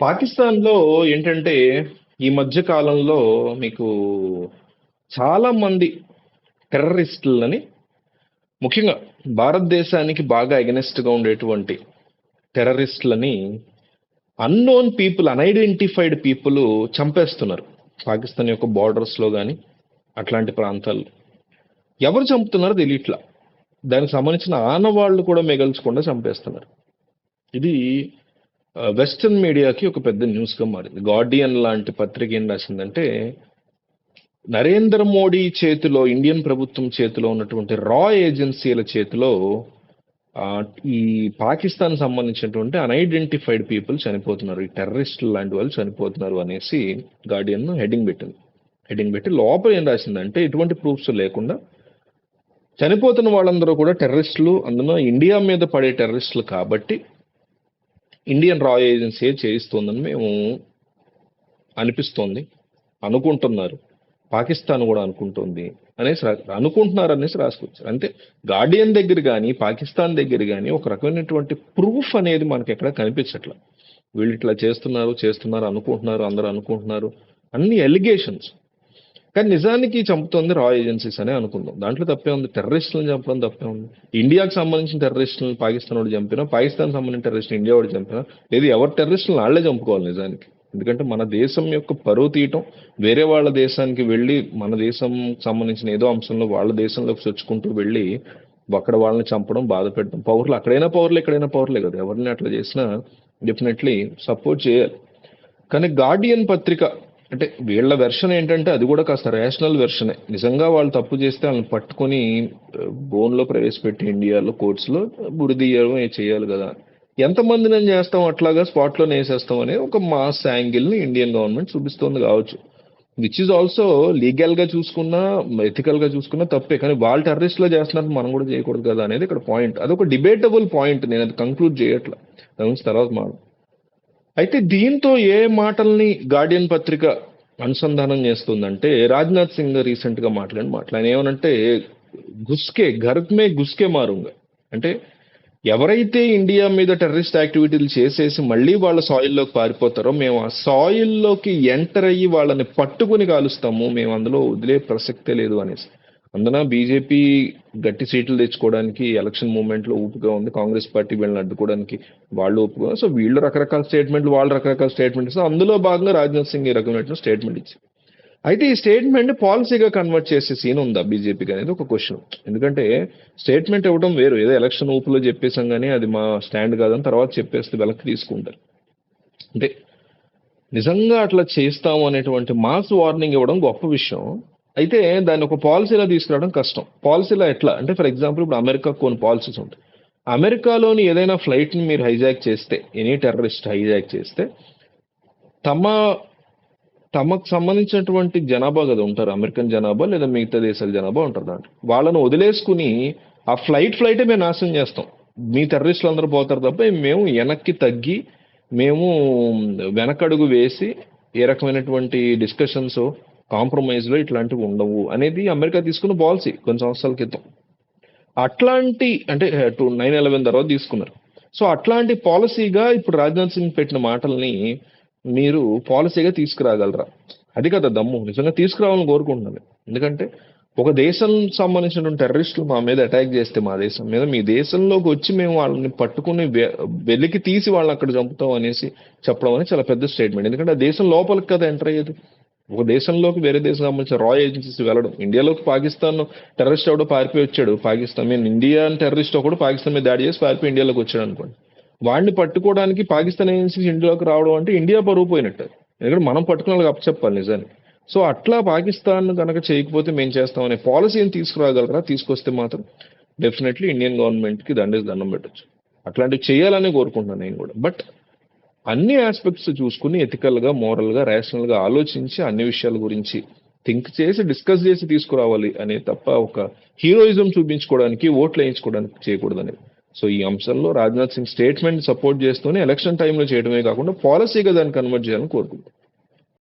పాకిస్తాన్‌లో ఏంటంటే, ఈ మధ్య కాలంలో మీకు చాలా మంది టెర్రరిస్టులని ముఖ్యంగా భారతదేశానికి బాగా అగెనిస్ట్‌గా ఉండేటువంటి టెర్రరిస్టులని అన్‌నోన్ పీపుల్, అన్‌ఐడెంటిఫైడ్ పీపుల్ చంపేస్తున్నారు. పాకిస్తాన్ యొక్క బోర్డర్స్‌లో గాని, అట్లాంటి ప్రాంతాల్లో. ఎవరు చంపుతున్నారో తెలియట్లా. దానికి సంబంధించిన ఆనవాళ్లు కూడా మిగల్చకుండా చంపేస్తున్నారు. ఇది వెస్టర్న్ మీడియాకి ఒక పెద్ద న్యూస్‌గా మారింది. గార్డియన్ లాంటి పత్రిక ఏం రాసిందంటే, నరేంద్ర మోడీ చేతిలో, ఇండియన్ ప్రభుత్వం చేతిలో ఉన్నటువంటి రా ఏజెన్సీల చేతిలో ఈ పాకిస్తాన్ సంబంధించినటువంటి అన్ఐడెంటిఫైడ్ పీపుల్ చనిపోతున్నారు, ఈ టెర్రరిస్టులు లాంటి వాళ్ళు చనిపోతున్నారు అనేసి గార్డియన్ హెడ్డింగ్ పెట్టింది. హెడ్డింగ్ పెట్టి లోపల ఏం రాసిందంటే, ఎటువంటి ప్రూఫ్స్ లేకుండా చనిపోతున్న వాళ్ళందరూ కూడా టెర్రరిస్టులు, అందులో ఇండియా మీద పడే టెర్రరిస్టులు కాబట్టి ఇండియన్ రా ఏజెన్సీ చేయిస్తోందని మేము అనిపిస్తోంది, అనుకుంటున్నారు, పాకిస్తాన్ కూడా అనుకుంటుంది అనేసి అనుకుంటున్నారు అనేసి రాసుకొచ్చారు. అంతే. గార్డియన్ దగ్గర కానీ, పాకిస్తాన్ దగ్గర కానీ ఒక రకమైనటువంటి ప్రూఫ్ అనేది మనకి ఎక్కడ కనిపించట్లా. వీళ్ళు ఇట్లా చేస్తున్నారు అనుకుంటున్నారు, అందరూ అనుకుంటున్నారు, అన్ని ఎలిగేషన్స్. కానీ నిజానికి చంపుతోంది రా ఏజెన్సీస్ అనే అనుకుందాం. దాంట్లో తప్పే ఉంది. టెర్రరిస్టులను చంపడం తప్పే ఉంది. ఇండియాకి సంబంధించిన టెర్రరిస్టులను పాకిస్తాన్ వాడు చంపినా, పాకిస్తాన్ సంబంధించిన టెర్రరిస్ట్ ఇండియా వాడు చంపినా, లేదు ఎవరి టెర్రరిస్టులను వాళ్ళే చంపుకోవాలి నిజానికి. ఎందుకంటే మన దేశం యొక్క పరువు తీయటం, వేరే వాళ్ళ దేశానికి వెళ్ళి మన దేశం సంబంధించిన ఏదో అంశంలో వాళ్ళ దేశంలోకి చొచ్చుకుంటూ వెళ్ళి అక్కడ వాళ్ళని చంపడం, బాధ పెట్టడం. పౌరులు అక్కడైనా పౌరులు, ఎక్కడైనా పౌరులే కదా. ఎవరిని అట్లా చేసినా డెఫినెట్లీ సపోర్ట్ చేయాలి. కానీ గార్డియన్ పత్రిక అంటే వీళ్ళ వెర్షన్ ఏంటంటే, అది కూడా కాస్త రేషనల్ వెర్షనే. నిజంగా వాళ్ళు తప్పు చేస్తే వాళ్ళని పట్టుకొని బోన్లో ప్రవేశపెట్టి ఇండియాలో కోర్ట్స్లో బుడిదీయడం చేయాలి కదా. ఎంతమంది నేను చేస్తాం అట్లాగా స్పాట్లో వేసేస్తాం అనే ఒక మాస్ యాంగిల్ని ఇండియన్ గవర్నమెంట్ చూపిస్తోంది కావచ్చు. విచ్ ఈజ్ ఆల్సో లీగల్గా చూసుకున్నా, ఎథికల్గా చూసుకున్నా తప్పే. కానీ వాళ్ళు టెర్రరిస్ట్లో చేస్తున్నట్టు మనం కూడా చేయకూడదు కదా అనేది ఇక్కడ పాయింట్. అదొక డిబేటబుల్ పాయింట్. నేను అది కంక్లూడ్ చేయట్లా, దాని గురించి తర్వాత మాట. అయితే దీంతో ఏ మాటల్ని గార్డియన్ పత్రిక అనుసంధానం చేస్తుందంటే, రాజ్నాథ్ సింగ్ రీసెంట్ గా మాట్లాడిన ఏమనంటే, గుస్కే మారుంగా అంటే ఎవరైతే ఇండియా మీద టెర్రరిస్ట్ యాక్టివిటీలు చేసేసి మళ్ళీ వాళ్ళ సాయిల్లోకి పారిపోతారో, మేము ఆ సాయిల్లోకి ఎంటర్ అయ్యి వాళ్ళని పట్టుకుని కాలుస్తాము, మేము అందులో వదిలే ప్రసక్తే లేదు అనేసి. అందున బీజేపీ గట్టి సీట్లు తెచ్చుకోవడానికి ఎలక్షన్ మూవ్మెంట్లో ఊపుగా ఉంది. కాంగ్రెస్ పార్టీ వీళ్ళని అడ్డుకోవడానికి వాళ్ళు ఊపుగా. సో వీళ్ళు రకరకాల స్టేట్మెంట్లు, వాళ్ళు రకరకాల స్టేట్మెంట్స్. అందులో భాగంగా రాజ్నాథ్ సింగ్ ఈ రకమైన స్టేట్మెంట్ ఇచ్చి, అయితే ఈ స్టేట్మెంట్ పాలసీగా కన్వర్ట్ చేసే సీన్ ఉందా బీజేపీకి అనేది ఒక క్వశ్చన్. ఎందుకంటే స్టేట్మెంట్ ఇవ్వడం వేరు, ఏదో ఎలక్షన్ ఊపులో చెప్పేసాం కానీ అది మా స్టాండ్ కాదని తర్వాత చెప్పేస్తే వెనక్కి తీసుకుంటారు. అంటే నిజంగా అట్లా చేస్తాము అనేటువంటి మాస్ వార్నింగ్ ఇవ్వడం గొప్ప విషయం. అయితే దాన్ని ఒక పాలసీలో తీసుకురావడం కష్టం. పాలసీలో ఎట్లా అంటే, ఫర్ ఎగ్జాంపుల్ ఇప్పుడు అమెరికా కొన్ని పాలసీస్ ఉంటాయి. అమెరికాలోని ఏదైనా ఫ్లైట్ని మీరు హైజాక్ చేస్తే, ఎనీ టెర్రరిస్ట్ హైజాక్ చేస్తే, తమకు సంబంధించినటువంటి జనాభా కదా ఉంటారు, అమెరికన్ జనాభా లేదా మిగతా దేశాల జనాభా ఉంటారు. దాంట్లో వాళ్ళను వదిలేసుకుని ఆ ఫ్లైటే మేము నాశనం చేస్తాం, మీ టెర్రరిస్టులు అందరూ పోతారు తప్ప మేము వెనక్కి తగ్గి, మేము వెనకడుగు వేసి ఏ రకమైనటువంటి డిస్కషన్స్, కాంప్రమైజ్లో ఇట్లాంటివి ఉండవు అనేది అమెరికా తీసుకున్న పాలసీ కొన్ని సంవత్సరాల క్రితం. అట్లాంటి అంటే 9/11 తర్వాత తీసుకున్నారు. సో అట్లాంటి పాలసీగా ఇప్పుడు రాజ్నాథ్ సింగ్ పెట్టిన మాటల్ని మీరు పాలసీగా తీసుకురాగలరా? అది కదా దమ్ము. నిజంగా తీసుకురావాలని కోరుకుంటున్నాను. ఎందుకంటే ఒక దేశం సంబంధించిన టెర్రరిస్టులు మా మీద అటాక్ చేస్తే, మా దేశం మీద, మీ దేశంలోకి వచ్చి మేము వాళ్ళని పట్టుకుని వెలికి తీసి వాళ్ళని అక్కడ చంపుతాం అనేసి చెప్పడం అనేది చాలా పెద్ద స్టేట్మెంట్. ఎందుకంటే ఆ దేశం లోపలికి కదా ఎంటర్ అయ్యేది. ఒక దేశంలోకి వేరే దేశం సంబంధించిన రా ఏజెన్సీస్ వెళ్ళడం. ఇండియాలోకి పాకిస్తాన్ టెర్రరిస్ట్ ఎవడో పారిపోయి వచ్చాడు, పాకిస్తాన్ మీద ఇండియన్ టెర్రరిస్ట్ ఒకడు పాకిస్తాన్ మీద దాడి చేసి పారిపోయి ఇండియాలోకి వచ్చాడు అనుకోండి, వాడిని పట్టుకోవడానికి పాకిస్తాన్ ఏజెన్సీస్ ఇండియాలోకి రావడం అంటే ఇండియా పరువు పోయినట్టు. ఎందుకంటే మనం పట్టుకున్న వాళ్ళకి అప్పచెప్పాలి నిజానికి. సో అట్లా పాకిస్తాన్ కనుక చేయకపోతే మేము చేస్తామనే పాలసీని తీసుకురాగలరా? తీసుకొస్తే మాత్రం డెఫినెట్లీ ఇండియన్ గవర్నమెంట్కి దండం పెట్టచ్చు. అట్లాంటివి చేయాలని కోరుకుంటున్నాను నేను కూడా. బట్ అన్ని ఆస్పెక్ట్స్ చూసుకుని ఎథికల్గా, మోరల్గా, రేషనల్గా ఆలోచించి అన్ని విషయాల గురించి థింక్ చేసి డిస్కస్ చేసి తీసుకురావాలి అనే తప్ప ఒక హీరోయిజం చూపించుకోవడానికి, ఓట్లు వేయించుకోవడానికి చేయకూడదని. సో ఈ అంశంలో రాజ్నాథ్ సింగ్ స్టేట్మెంట్ సపోర్ట్ చేస్తూనే ఎలక్షన్ టైంలో చేయడమే కాకుండా పాలసీగా దాన్ని కన్వర్ట్ చేయాలని కోరుకుంటున్నాను.